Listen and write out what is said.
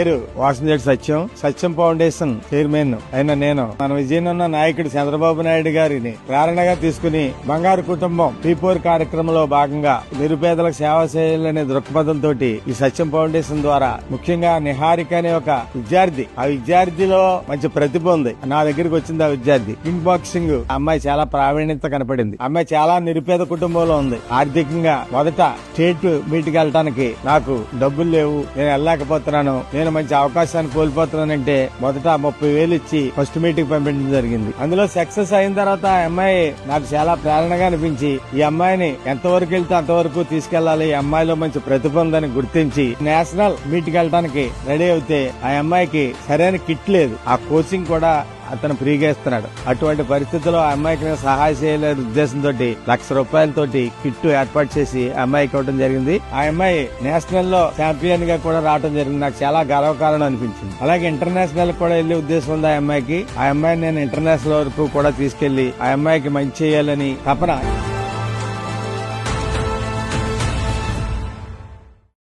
పేరు వాసంజేటి సత్యం foundation chairman అయిన నేను మన విజయనున్న నాయకుడు చంద్రబాబు నాయుడు గారిని ప్రేరణగా తీసుకుని బంగారు కుటుంబం P4 కార్యక్రమంలో భాగంగా నిరుపేదలకు సేవ చేయాలనే దృక్పథంతో ఈ సత్యం ఫౌండేషన్ ద్వారా ముఖ్యంగా నిహారిక అనే ఒక విద్యార్థి, ఆ విద్యార్థిలో మంచి ప్రతిభ ఉంది. నా దగ్గరికి వచ్చింది ఆ విద్యార్థి. కిక్ బాక్సింగ్ అమ్మాయి చాలా ప్రావీణ్యత కనపడింది. అమ్మాయి చాలా నిరుపేద కుటుంబంలో ఉంది. ఆర్థికంగా మొదట స్టేట్ మీట్కి వెళ్ళటానికి నాకు డబ్బులు లేవు, నేను వెళ్ళలేకపోతున్నాను, నేను మంచి అవకాశాన్ని కోల్పోతున్నానంటే మొదట 30,000 ఇచ్చి ఫస్ట్ మీటింగ్ పంపించడం జరిగింది. అందులో సక్సెస్ అయిన తర్వాత ఆ అమ్మాయి నాకు చాలా ప్రేరణగా అనిపించి ఈ అమ్మాయిని ఎంతవరకు వెళ్తే అంతవరకు తీసుకెళ్లాలి, ఈ అమ్మాయిలో మంచి ప్రతిభ ఉందని గుర్తించి నేషనల్ మీట్కి వెళ్ళడానికి రెడీ అవుతే ఆ అమ్మాయికి సరైన కిట్ లేదు. ఆ కోచింగ్ కూడా అతను ఫ్రీగా ఇస్తున్నాడు. అటువంటి పరిస్థితుల్లో ఆ అమ్మాయికి సహాయ చేయలేని ఉద్దేశంతో ₹1,00,000 కిట్ ఏర్పాటు చేసి అమ్మాయికి ఇవ్వడం జరిగింది. ఆ అమ్మాయి నేషనల్ లో ఛాంపియన్ గా కూడా రావడం జరిగింది. నాకు చాలా గర్వకారణం అనిపించింది. అలాగే ఇంటర్నేషనల్ కూడా వెళ్లే ఉద్దేశం ఉంది ఆ అమ్మాయికి. ఆ అమ్మాయిని నేను ఇంటర్నేషనల్ వరకు కూడా తీసుకెళ్లి ఆ అమ్మాయికి మంచి చేయాలని తపన